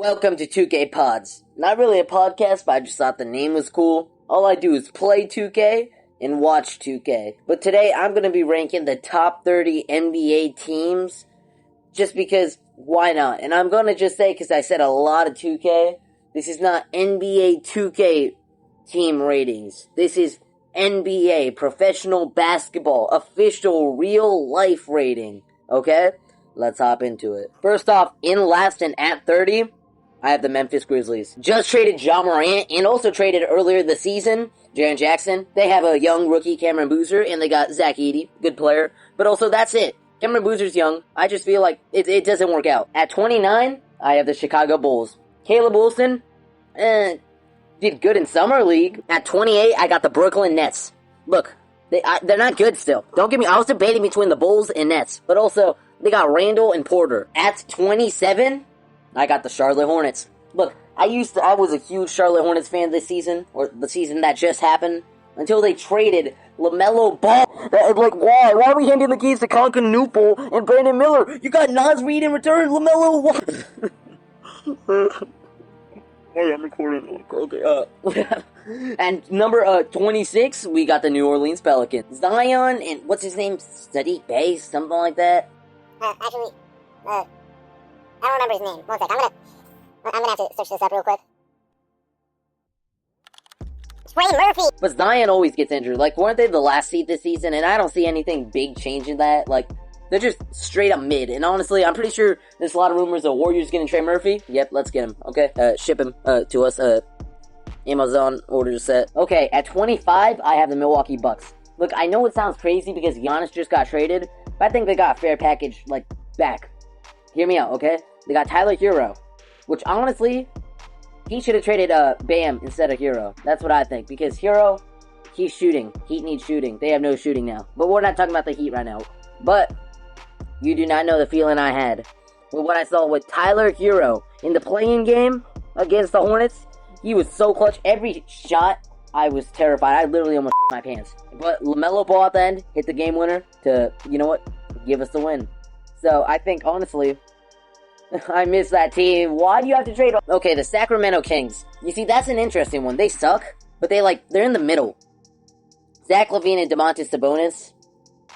Welcome to 2K Podz. Not really a podcast, but I just thought the name was cool. All I do is play 2K and watch 2K. But today I'm going to be ranking the top 30 NBA teams just because why not? And I'm going to just say, because I said a lot of 2K, this is not NBA 2K team ratings. This is NBA, professional basketball, official real life rating. Okay? Let's hop into it. First off, in last and at 30, I have the Memphis Grizzlies. Just traded Ja Morant and also traded earlier this season, Jaren Jackson. They have a young rookie, Cameron Boozer, and they got Zach Edey, good player. But also, that's it. Cameron Boozer's young. I just feel like it doesn't work out. At 29, I have the Chicago Bulls. Caleb Wilson, did good in Summer League. At 28, I got the Brooklyn Nets. Look, they're not good still. Don't get me, I was debating between the Bulls and Nets. But also, they got Randall and Porter. At 27, I got the Charlotte Hornets. Look, I was a huge Charlotte Hornets fan this season, or the season that just happened, until they traded LaMelo Ball. Like, why? Why are we handing the keys to Concan Newport and Brandon Miller? You got Nas Reed in return, LaMelo. Hey, I'm recording. Okay, and number 26, we got the New Orleans Pelicans. Zion and, what's his name? Sadiq Bey? Something like that? Actually, I don't remember his name. One sec, I'm gonna have to search this up real quick. Trey Murphy! But Zion always gets injured. Like, weren't they the last seed this season? And I don't see anything big changing that. Like, they're just straight up mid. And honestly, I'm pretty sure there's a lot of rumors of Warriors getting Trey Murphy. Yep, let's get him, okay? Ship him, to us, Amazon order set. Okay, at 25, I have the Milwaukee Bucks. Look, I know it sounds crazy because Giannis just got traded, but I think they got a fair package, like, back. Hear me out, okay? They got Tyler Hero, which honestly, he should have traded Bam instead of Hero. That's what I think, because Hero, he's shooting. Heat needs shooting. They have no shooting now. But we're not talking about the Heat right now. But you do not know the feeling I had with what I saw with Tyler Hero in the play-in game against the Hornets. He was so clutch. Every shot, I was terrified. I literally almost my pants. But LaMelo Ball at the end hit the game winner to, you know what, give us the win. So I think, honestly, I miss that team. Why do you have to trade? Okay, the Sacramento Kings. You see, that's an interesting one. They suck, but they're in the middle. Zach LaVine and Domantas Sabonis,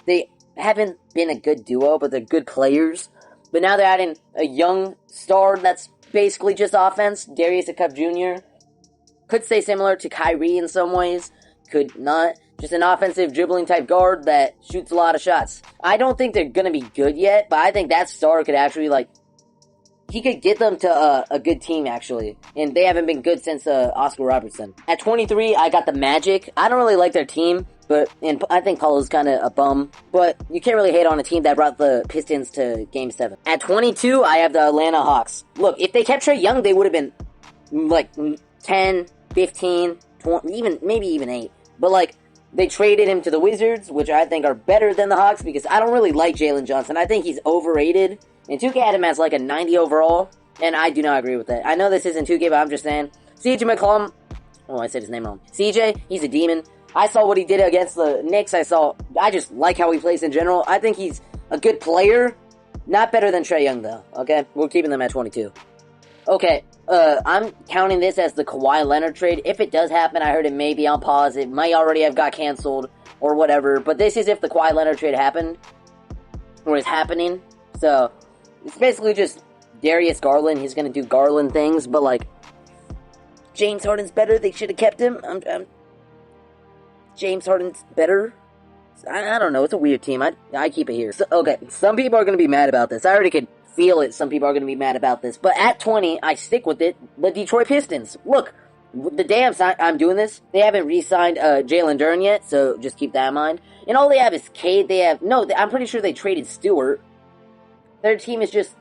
they haven't been a good duo, but they're good players. But now they're adding a young star that's basically just offense, Darius Cup Jr. Could stay similar to Kyrie in some ways, could not. Just an offensive dribbling type guard that shoots a lot of shots. I don't think they're gonna be good yet, but I think that star could actually, like, he could get them to a good team, actually. And they haven't been good since Oscar Robertson. At 23, I got the Magic. I don't really like their team, and I think Paulo's kind of a bum. But you can't really hate on a team that brought the Pistons to Game 7. At 22, I have the Atlanta Hawks. Look, if they kept Trae Young, they would have been, like, 10, 15, 20, maybe even 8. But, like, they traded him to the Wizards, which I think are better than the Hawks, because I don't really like Jalen Johnson. I think he's overrated. And 2K had him as like a 90 overall, and I do not agree with that. I know this isn't 2K, but I'm just saying. CJ McCollum, I said his name wrong. CJ, he's a demon. I saw what he did against the Knicks. I just like how he plays in general. I think he's a good player. Not better than Trae Young, though, okay? We're keeping them at 22. Okay, I'm counting this as the Kawhi Leonard trade. If it does happen, I heard it may be on pause. It might already have got canceled or whatever. But this is if the Kawhi Leonard trade happened, or is happening. So it's basically just Darius Garland. He's going to do Garland things, but, like, James Harden's better. They should have kept him. James Harden's better. I don't know. It's a weird team. I keep it here. So, okay, some people are going to be mad about this. I already could feel it. Some people are going to be mad about this. But at 20, I stick with it. The Detroit Pistons. Look, the day I'm doing this, they haven't re-signed Jalen Duren yet, so just keep that in mind. And all they have is Cade. I'm pretty sure they traded Stewart. Their team is just,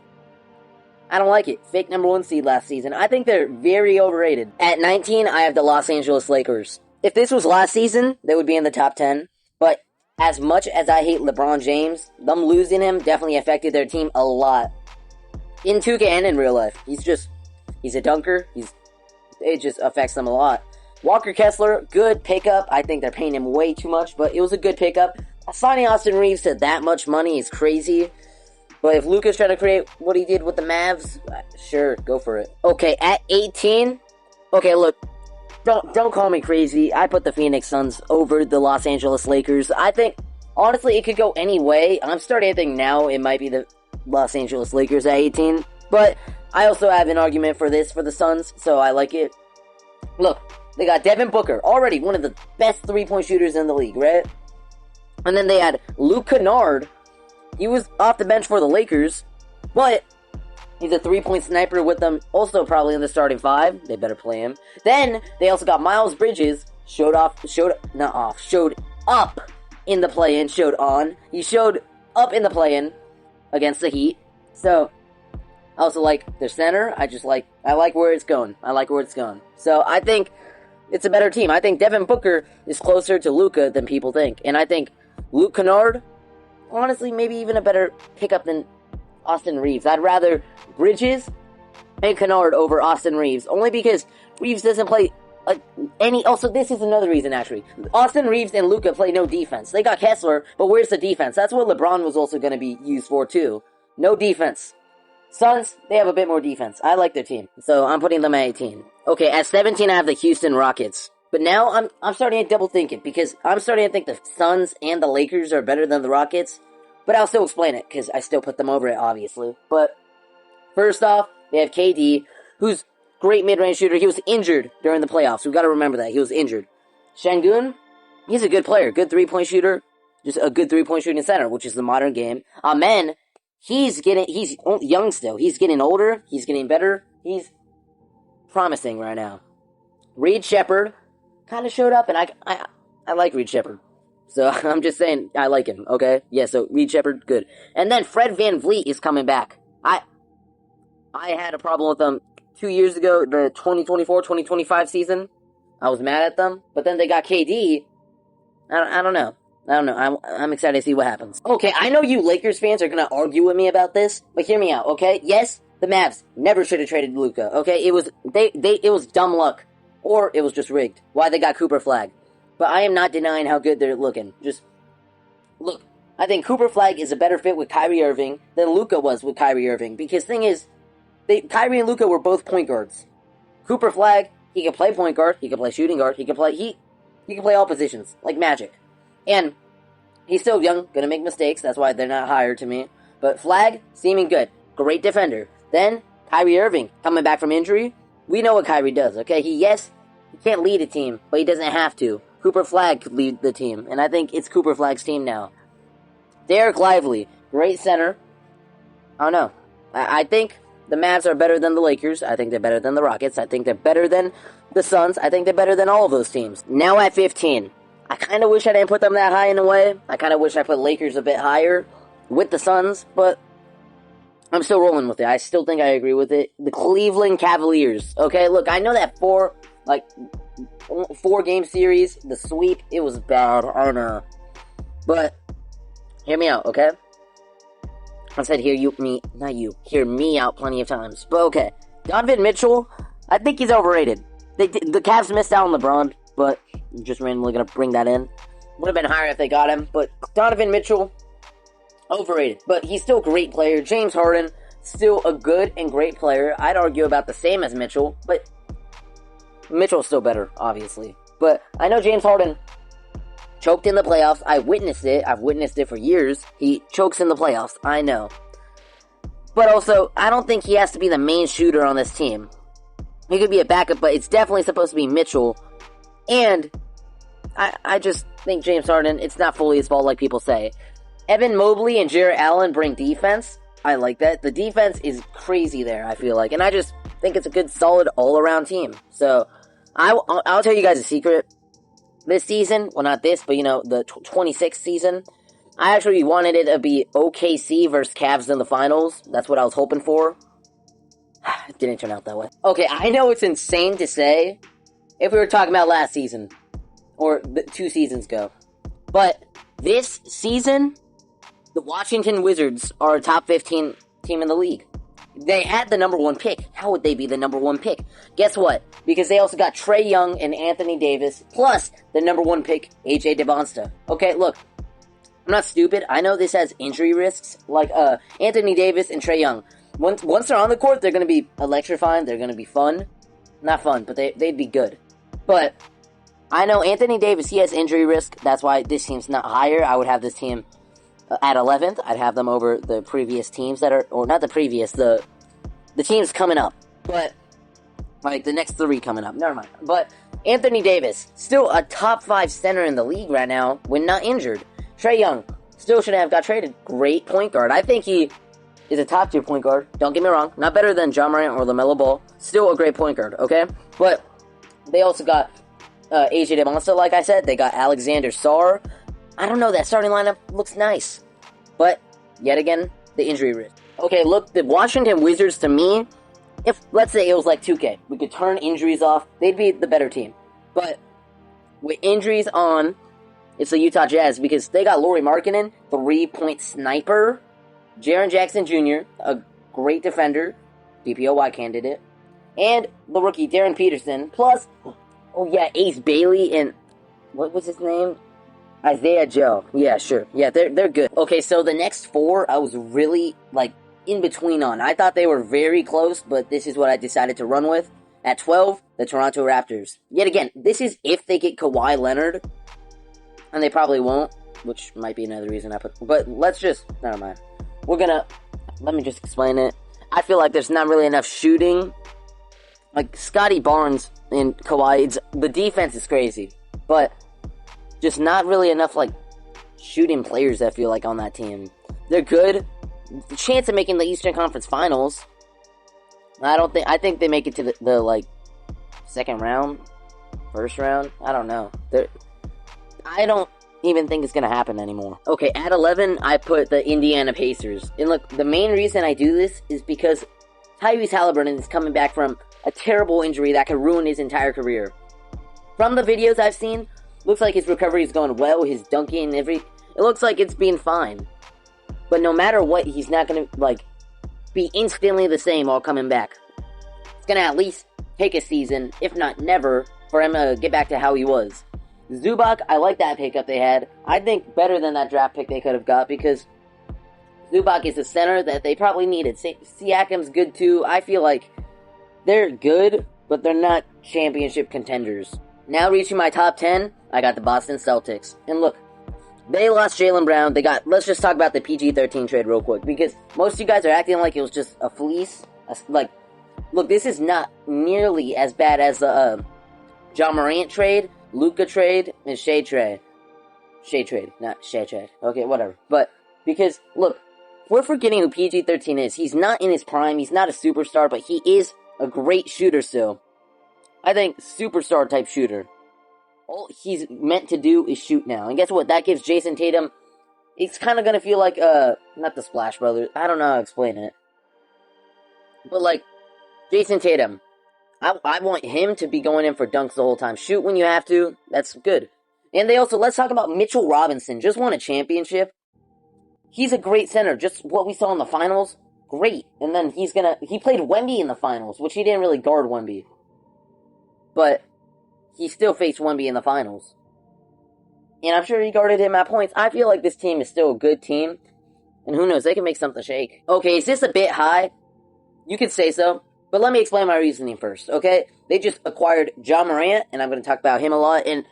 I don't like it. Fake number 1 seed last season. I think they're very overrated. At 19, I have the Los Angeles Lakers. If this was last season, they would be in the top 10. But as much as I hate LeBron James, them losing him definitely affected their team a lot. In 2K and in real life. He's a dunker. It just affects them a lot. Walker Kessler, good pickup. I think they're paying him way too much, but it was a good pickup. Signing Austin Reeves to that much money is crazy. But if Luka's trying to create what he did with the Mavs, sure, go for it. Okay, at 18, okay, look, don't call me crazy. I put the Phoenix Suns over the Los Angeles Lakers. I think, honestly, it could go any way. I'm starting to think now it might be the Los Angeles Lakers at 18. But I also have an argument for this for the Suns, so I like it. Look, they got Devin Booker, already one of the best three-point shooters in the league, right? And then they had Luke Kennard. He was off the bench for the Lakers, but he's a three-point sniper with them, also probably in the starting five. They better play him. Then they also got Miles Bridges, showed up in the play-in, He showed up in the play-in against the Heat. So I also like their center. I like where it's going. So I think it's a better team. I think Devin Booker is closer to Luka than people think. And I think Luke Kennard, honestly, maybe even a better pickup than Austin Reeves. I'd rather Bridges and Kennard over Austin Reeves. Only because Reeves doesn't play any... Also, this is another reason, actually. Austin Reeves and Luka play no defense. They got Kessler, but where's the defense? That's what LeBron was also going to be used for, too. No defense. Suns, they have a bit more defense. I like their team. So I'm putting them at 18. Okay, at 17, I have the Houston Rockets. But now I'm starting to double think it, because I'm starting to think the Suns and the Lakers are better than the Rockets. But I'll still explain it, because I still put them over it, obviously. But first off, they have KD, who's great mid-range shooter. He was injured during the playoffs. We've got to remember that. He was injured. Şengün, he's a good player. Good three-point shooter. Just a good three-point shooting center, which is the modern game. Amen. He's young still. He's getting older. He's getting better. He's promising right now. Reed Shepherd kind of showed up, and I like Reed Shepherd. So I'm just saying I like him, okay? Yeah, so Reed Shepherd, good. And then Fred VanVleet is coming back. I had a problem with them 2 years ago, the 2024-2025 season. I was mad at them, but then they got KD. I don't know. I'm excited to see what happens. Okay, I know you Lakers fans are gonna argue with me about this, but hear me out, okay? Yes, the Mavs never should have traded Luka, okay? It was dumb luck. Or it was just rigged. Why they got Cooper Flag. But I am not denying how good they're looking. Just, look, I think Cooper Flag is a better fit with Kyrie Irving than Luka was with Kyrie Irving. Because thing is, Kyrie and Luka were both point guards. Cooper Flag, he can play point guard, he can play shooting guard, he can play all positions, like Magic. And he's still young, gonna make mistakes, that's why they're not hired to me. But Flag, seeming good, great defender. Then, Kyrie Irving, coming back from injury. We know what Kyrie does, okay? He can't lead a team, but he doesn't have to. Cooper Flag could lead the team, and I think it's Cooper Flag's team now. Derek Lively, great center. I don't know. I think the Mavs are better than the Lakers. I think they're better than the Rockets. I think they're better than the Suns. I think they're better than all of those teams. Now at 15, I kind of wish I didn't put them that high in a way. I kind of wish I put Lakers a bit higher with the Suns, but I'm still rolling with it. I still think I agree with it. The Cleveland Cavaliers. Okay, look, I know that 4-game series, the sweep, it was bad. I know. But, hear me out, okay? I said hear me out plenty of times. But okay, Donovan Mitchell, I think he's overrated. The Cavs missed out on LeBron, but I'm just randomly going to bring that in. Would have been higher if they got him, but Donovan Mitchell, overrated, but he's still a great player. James Harden, still a good and great player. I'd argue about the same as Mitchell, but Mitchell's still better, obviously. But I know James Harden choked in the playoffs. I witnessed it. I've witnessed it for years. He chokes in the playoffs. I know. But also, I don't think he has to be the main shooter on this team. He could be a backup, but it's definitely supposed to be Mitchell. And I just think James Harden, it's not fully his fault like people say. Evan Mobley and Jarrett Allen bring defense. I like that. The defense is crazy there, I feel like. And I just think it's a good, solid, all-around team. So, I'll tell you guys a secret. This season, well, not this, but, the 26th season, I actually wanted it to be OKC versus Cavs in the finals. That's what I was hoping for. It didn't turn out that way. Okay, I know it's insane to say if we were talking about last season, or 2 seasons ago. But this season, the Washington Wizards are a top 15 team in the league. They had the number 1 pick. How would they be the number 1 pick? Guess what? Because they also got Trae Young and Anthony Davis, plus the number 1 pick, AJ DeBonsta. Okay, look. I'm not stupid. I know this has injury risks, like Anthony Davis and Trae Young. Once they're on the court, they're going to be electrifying. They're going to be fun. Not fun, but they'd be good. But I know Anthony Davis, he has injury risk. That's why this team's not higher. I would have this team at 11th. I'd have them over the previous teams that are, or not the previous, the teams coming up. But, like, the next 3 coming up. Never mind. But Anthony Davis, still a top 5 center in the league right now when not injured. Trae Young, still should have got traded. Great point guard. I think he is a top tier point guard. Don't get me wrong. Not better than John Morant or LaMelo Ball. Still a great point guard, okay? But they also got AJ DeMonsta, like I said. They got Alexander Sarr. I don't know. That starting lineup looks nice. But, yet again, the injury risk. Okay, look, the Washington Wizards, to me, if, let's say it was like 2K, we could turn injuries off, they'd be the better team. But, with injuries on, it's the Utah Jazz, because they got Lauri Markkanen, 3-point sniper, Jaren Jackson Jr., a great defender, DPOY candidate, and the rookie Darren Peterson, plus, oh yeah, Ace Bailey and, what was his name? Isaiah Joe. Yeah, sure. Yeah, they're good. Okay, so the next 4, I was really, like, in between on. I thought they were very close, but this is what I decided to run with. At 12, the Toronto Raptors. Yet again, this is if they get Kawhi Leonard, and they probably won't, which might be another reason I put, but let's just, never mind. Let me just explain it. I feel like there's not really enough shooting. Like, Scotty Barnes and Kawhi, the defense is crazy, but just not really enough, like, shooting players, I feel like, on that team. They're good. The chance of making the Eastern Conference Finals, I think they make it to the like, second round, first round, I don't know. I don't even think it's gonna happen anymore. Okay, at 11, I put the Indiana Pacers. And look, the main reason I do this is because Tyrese Halliburton is coming back from a terrible injury that could ruin his entire career. From the videos I've seen, looks like his recovery is going well, his dunking, it looks like it's being fine. But no matter what, he's not gonna, like, be instantly the same while coming back. It's gonna at least take a season, if not never, for him to get back to how he was. Zubac, I like that pickup they had. I think better than that draft pick they could have got, because Zubac is a center that they probably needed. Siakam's good too. I feel like they're good, but they're not championship contenders. Now reaching my top 10, I got the Boston Celtics. And look, they lost Jaylen Brown. Let's just talk about the PG-13 trade real quick, because most of you guys are acting like it was just a fleece. Look, this is not nearly as bad as the John Morant trade, Luka trade, and Shea trade. Shea trade, not Shea trade. Okay, whatever. But, because, look, we're forgetting who PG-13 is. He's not in his prime, he's not a superstar, but he is a great shooter still. I think superstar type shooter. All he's meant to do is shoot now. And guess what? That gives Jason Tatum, it's kind of going to feel like, not the Splash Brothers. I don't know how to explain it. But, like, Jason Tatum, I want him to be going in for dunks the whole time. Shoot when you have to. That's good. And they also, let's talk about Mitchell Robinson. Just won a championship. He's a great center. Just what we saw in the finals. Great. And then he played Wemby in the finals, which he didn't really guard Wemby. But he still faced Wemby in the finals. And I'm sure he guarded him at points. I feel like this team is still a good team. And who knows, they can make something shake. Okay, is this a bit high? You could say so. But let me explain my reasoning first, okay? They just acquired John Morant, and I'm going to talk about him a lot. And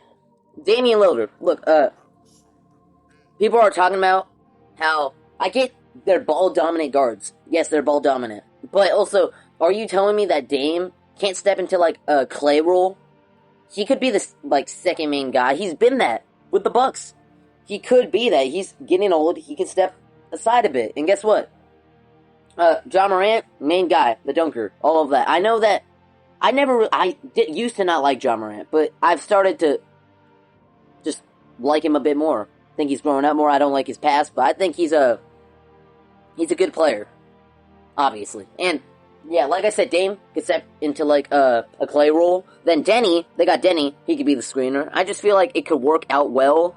Damian Lillard. Look, people are talking about how, I get they're ball-dominant guards. Yes, they're ball-dominant. But also, are you telling me that Dame can't step into, like, a Clay role? He could be the, like, second main guy. He's been that with the Bucks. He could be that. He's getting old. He can step aside a bit. And guess what? John Morant, main guy, the dunker, all of that. I know that I used to not like John Morant, but I've started to just like him a bit more. I think he's growing up more. I don't like his past, but I think he's a good player, obviously. And yeah, like I said, Dame could step into like a Clay role. Then they got Denny. He could be the screener. I just feel like it could work out well.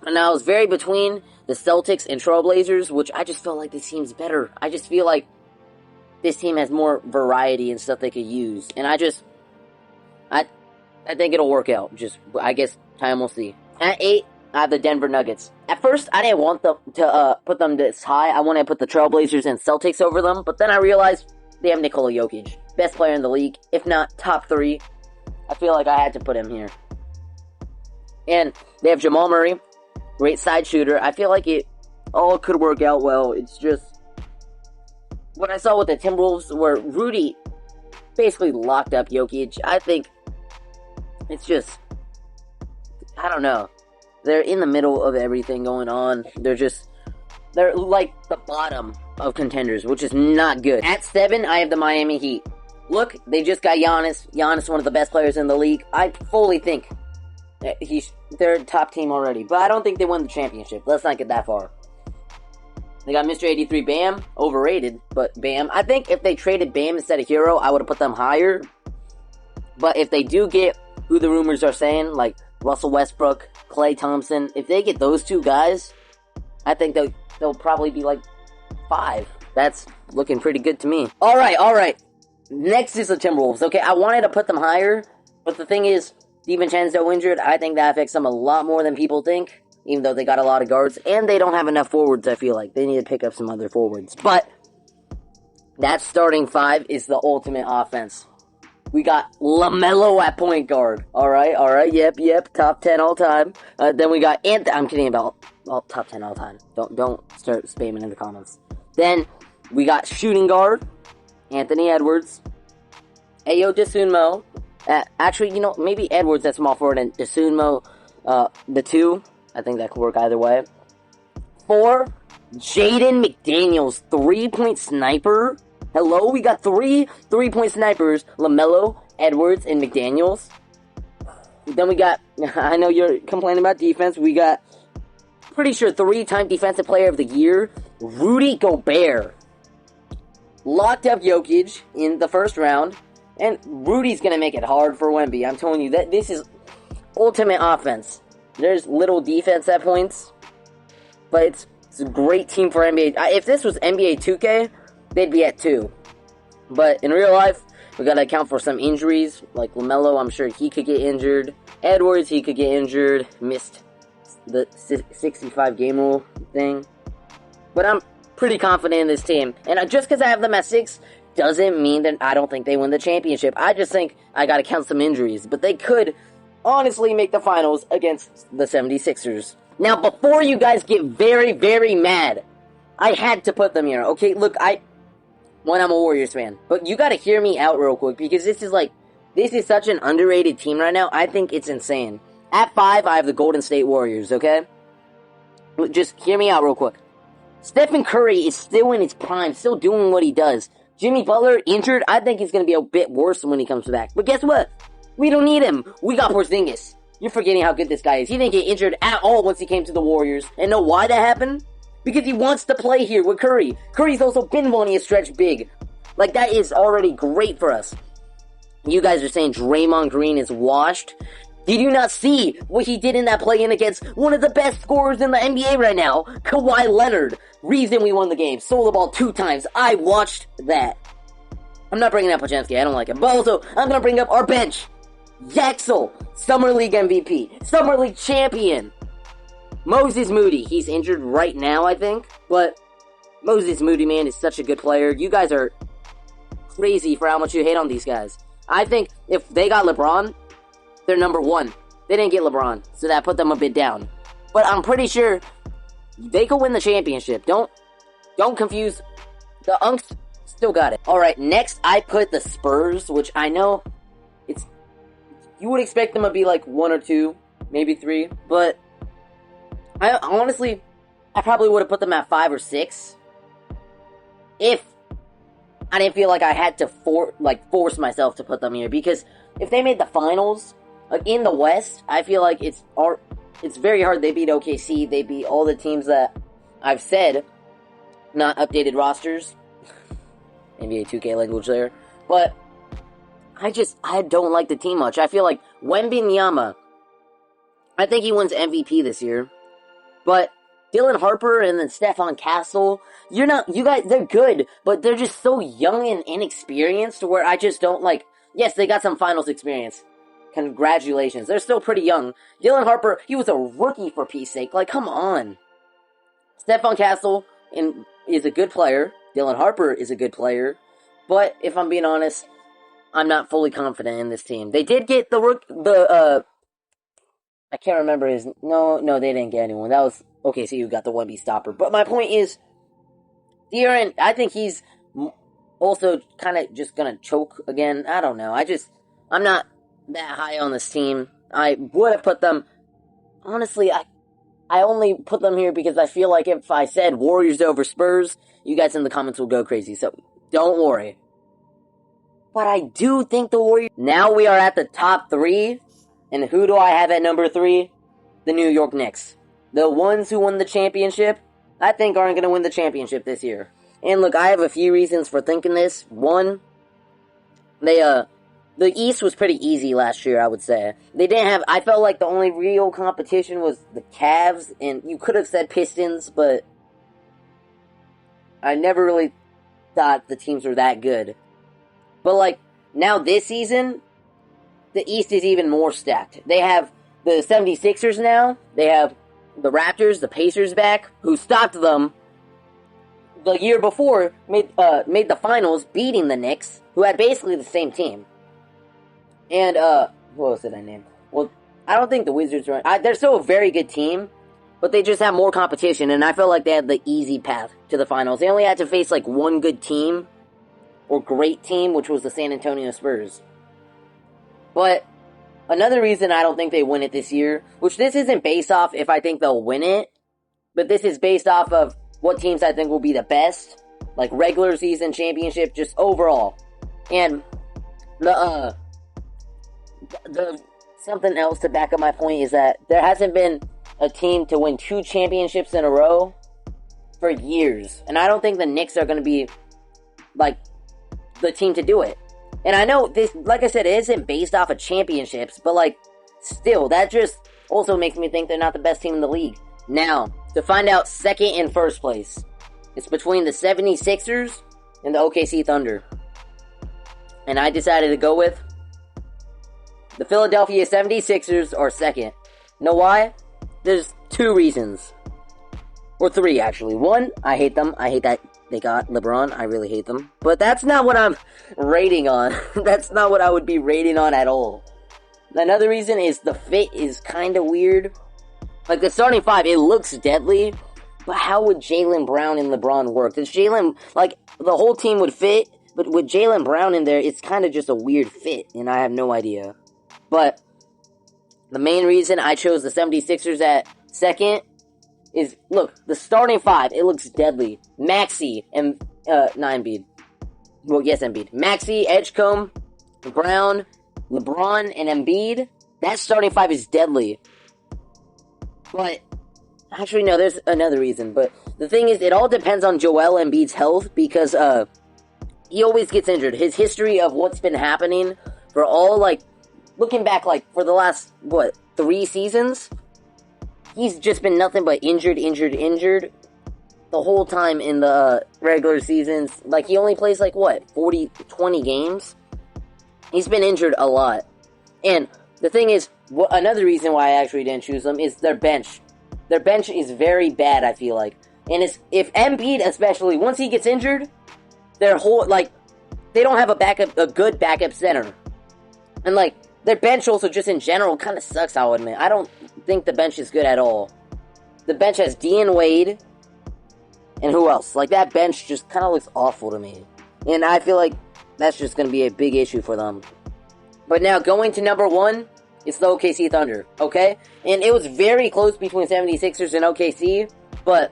And I was very between the Celtics and Trailblazers, which I just felt like this team's better. I just feel like this team has more variety and stuff they could use. And I think it'll work out. Just, I guess time will see. At 8, I have the Denver Nuggets. At first, I didn't want them to put them this high. I wanted to put the Trailblazers and Celtics over them, but then I realized they have Nikola Jokic. Best player in the league, if not top 3. I feel like I had to put him here. And they have Jamal Murray, great side shooter. I feel like it all could work out well. It's just what I saw with the Timberwolves, where Rudy basically locked up Jokic. I think it's just, I don't know. They're in the middle of everything going on. They're like the bottom of contenders, which is not good. At 7, I have the Miami Heat. Look, they just got Giannis. Giannis, one of the best players in the league. I fully think they're a top team already, but I don't think they won the championship. Let's not get that far. They got Mr. 83 Bam, overrated, but Bam. I think if they traded Bam instead of Hero, I would have put them higher. But if they do get who the rumors are saying, like Russell Westbrook, Klay Thompson, if they get those 2 guys, I think they'll probably be like 5. That's looking pretty good to me. Alright. Next is the Timberwolves. Okay, I wanted to put them higher, but the thing is, DiVincenzo injured. I think that affects them a lot more than people think, even though they got a lot of guards, and they don't have enough forwards, I feel like. They need to pick up some other forwards. But that starting 5 is the ultimate offense. We got LaMelo at point guard. Alright, yep, top 10 all time. Then we got I'm kidding about top 10 all time. Don't start spamming in the comments. Then we got shooting guard, Anthony Edwards, Ayo Dosunmu. Actually, maybe Edwards at small forward and Dosunmu, the 2. I think that could work either way. 4, Jaden McDaniels, 3-point sniper. Hello, we got 3 3-point snipers, LaMelo, Edwards, and McDaniels. Then we got, I know you're complaining about defense, we got, pretty sure 3-time defensive player of the year, Rudy Gobert. Locked up Jokic in the first round, and Rudy's gonna make it hard for Wemby. I'm telling you, that this is ultimate offense. There's little defense at points, but it's a great team for NBA. If this was NBA 2K, they'd be at 2. But in real life, we gotta account for some injuries. Like LaMelo, I'm sure he could get injured. Edwards, he could get injured. Missed the 65 game rule thing. But I'm pretty confident in this team. And just because I have them at 6 doesn't mean that I don't think they win the championship. I just think I gotta count some injuries. But they could honestly make the finals against the 76ers. Now, before you guys get very, very mad, I had to put them here. Okay, look, I'm a Warriors fan. But you gotta hear me out real quick, because this is such an underrated team right now. I think it's insane. At 5, I have the Golden State Warriors, okay? Just hear me out real quick. Stephen Curry is still in his prime, still doing what he does. Jimmy Butler, injured, I think he's gonna be a bit worse when he comes back. But guess what? We don't need him. We got Porzingis. You're forgetting how good this guy is. He didn't get injured at all once he came to the Warriors. And know why that happened? Because he wants to play here with Curry. Curry's also been wanting to stretch big. Like, that is already great for us. You guys are saying Draymond Green is washed. Did you not see what he did in that play-in against one of the best scorers in the NBA right now, Kawhi Leonard? Reason we won the game. Stole the ball 2 times. I watched that. I'm not bringing up Podziemski. I don't like him. But also, I'm going to bring up our bench. Yaxel, Summer League MVP, Summer League champion. Moses Moody, he's injured right now, I think. But Moses Moody, man, is such a good player. You guys are crazy for how much you hate on these guys. I think if they got LeBron, they're number 1. They didn't get LeBron, so that put them a bit down. But I'm pretty sure they could win the championship. Don't confuse. The Unks still got it. Alright, next I put the Spurs, which I know you would expect them to be like 1 or 2, maybe 3, but I honestly probably would have put them at 5 or 6 if I didn't feel like I had to force myself to put them here. Because if they made the finals, like in the West, I feel like it's very hard. They beat OKC, they beat all the teams that I've said, not updated rosters, NBA 2K language there, but I don't like the team much. I feel like Wembanyama, I think he wins MVP this year. But Dylan Harper and then Stephon Castle, you guys, they're good, but they're just so young and inexperienced where I just don't like, yes, they got some finals experience. congratulations. They're still pretty young. Dylan Harper, he was a rookie for peace sake. Like, come on. Stephon Castle is a good player. Dylan Harper is a good player. But, if I'm being honest, I'm not fully confident in this team. They did get I can't remember his... No, they didn't get anyone. That was... Okay, so you got the 1B stopper. But my point is, De'Aaron, I think he's also kind of just gonna choke again. I don't know. I'm not that high on this team. I would have put them... Honestly, I only put them here because I feel like if I said Warriors over Spurs, you guys in the comments will go crazy. So, don't worry. But I do think the Warriors... Now we are at the top 3. And who do I have at number 3? The New York Knicks. The ones who won the championship, I think aren't going to win the championship this year. And look, I have a few reasons for thinking this. One, the East was pretty easy last year, I would say. They didn't have... I felt like the only real competition was the Cavs, and you could have said Pistons, but I never really thought the teams were that good. But, like, now this season, the East is even more stacked. They have the 76ers now. They have the Raptors, the Pacers back, who stopped them the year before, made the finals, beating the Knicks, who had basically the same team. And, who else did I name? Well, I don't think the Wizards are... they're still a very good team, but they just have more competition, and I felt like they had the easy path to the finals. They only had to face, like, one good team, or great team, which was the San Antonio Spurs. But another reason I don't think they win it this year, which this isn't based off if I think they'll win it, but this is based off of what teams I think will be the best, like regular season, championship, just overall. And the something else to back up my point is that there hasn't been a team to win 2 championships in a row for years. And I don't think the Knicks are going to be, like, the team to do it. And I know this, like I said, it isn't based off of championships, but, like, still, that just also makes me think they're not the best team in the league. Now, to find out second and first place, it's between the 76ers and the OKC Thunder. And I decided to go with the Philadelphia 76ers are second. You know why? There's 2 reasons. Or 3, actually. 1, I hate them. I hate that they got LeBron. I really hate them. But that's not what I'm rating on. That's not what I would be rating on at all. Another reason is the fit is kind of weird. Like, the starting 5, it looks deadly. But how would Jaylen Brown and LeBron work? Does Jaylen, like, the whole team would fit, but with Jaylen Brown in there, it's kind of just a weird fit. And I have no idea. But the main reason I chose the 76ers at second is, look, the starting 5, it looks deadly. Maxey and, not Embiid. Well, yes, Embiid. Maxey, Edgecombe, Brown, LeBron, and Embiid. That starting 5 is deadly. But, actually, no, there's another reason. But the thing is, it all depends on Joel Embiid's health, because, he always gets injured. His history of what's been happening for all, like, looking back, like, for the last, 3 seasons, he's just been nothing but injured the whole time in the regular seasons. Like, he only plays, like, 20 games? He's been injured a lot. And the thing is, another reason why I actually didn't choose them is their bench. Their bench is very bad, I feel like. And if Embiid, especially, once he gets injured, their whole, like, they don't have a good backup center. And, like, their bench also just in general kind of sucks, I'll admit. I don't think the bench is good at all. The bench has Dean Wade, and who else? Like, that bench just kind of looks awful to me. And I feel like that's just going to be a big issue for them. But now, going to number 1, it's the OKC Thunder, okay? And it was very close between 76ers and OKC, but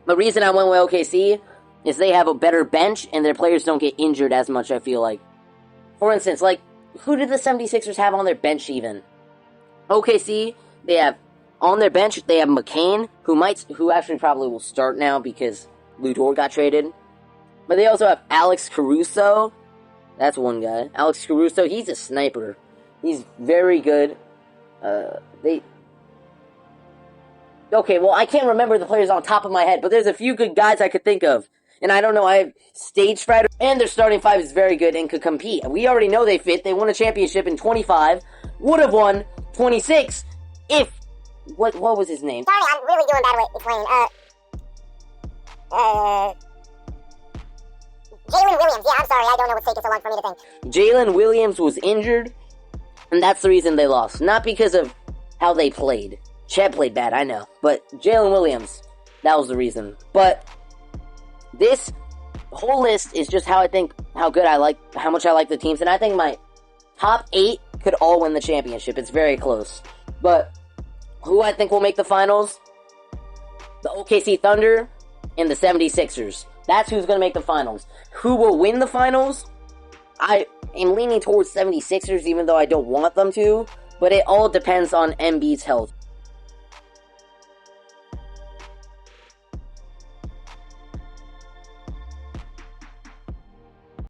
the reason I went with OKC is they have a better bench, and their players don't get injured as much, I feel like. For instance, like, who did the 76ers have on their bench even? OKC, they have, on their bench, they have McCain, who actually probably will start now because Lou Dort got traded. But they also have Alex Caruso. That's one guy. Alex Caruso, he's a sniper. He's very good. Okay, well, I can't remember the players on top of my head, but there's a few good guys I could think of. And I don't know, I have stage fright. And their starting five is very good and could compete. We already know they fit. They won a championship in 25. Would have won 26 if... What was his name? Sorry, I'm really doing bad with explaining. Jalen Williams. Yeah, I'm sorry. I don't know what's taking so long for me to think. Jalen Williams was injured, and that's the reason they lost. Not because of how they played. Chet played bad, I know. But Jalen Williams, that was the reason. But this whole list is just how much I like the teams. And I think my top 8 could all win the championship. It's very close. But who I think will make the finals? The OKC Thunder and the 76ers. That's who's going to make the finals. Who will win the finals? I am leaning towards 76ers, even though I don't want them to. But it all depends on Embiid's health.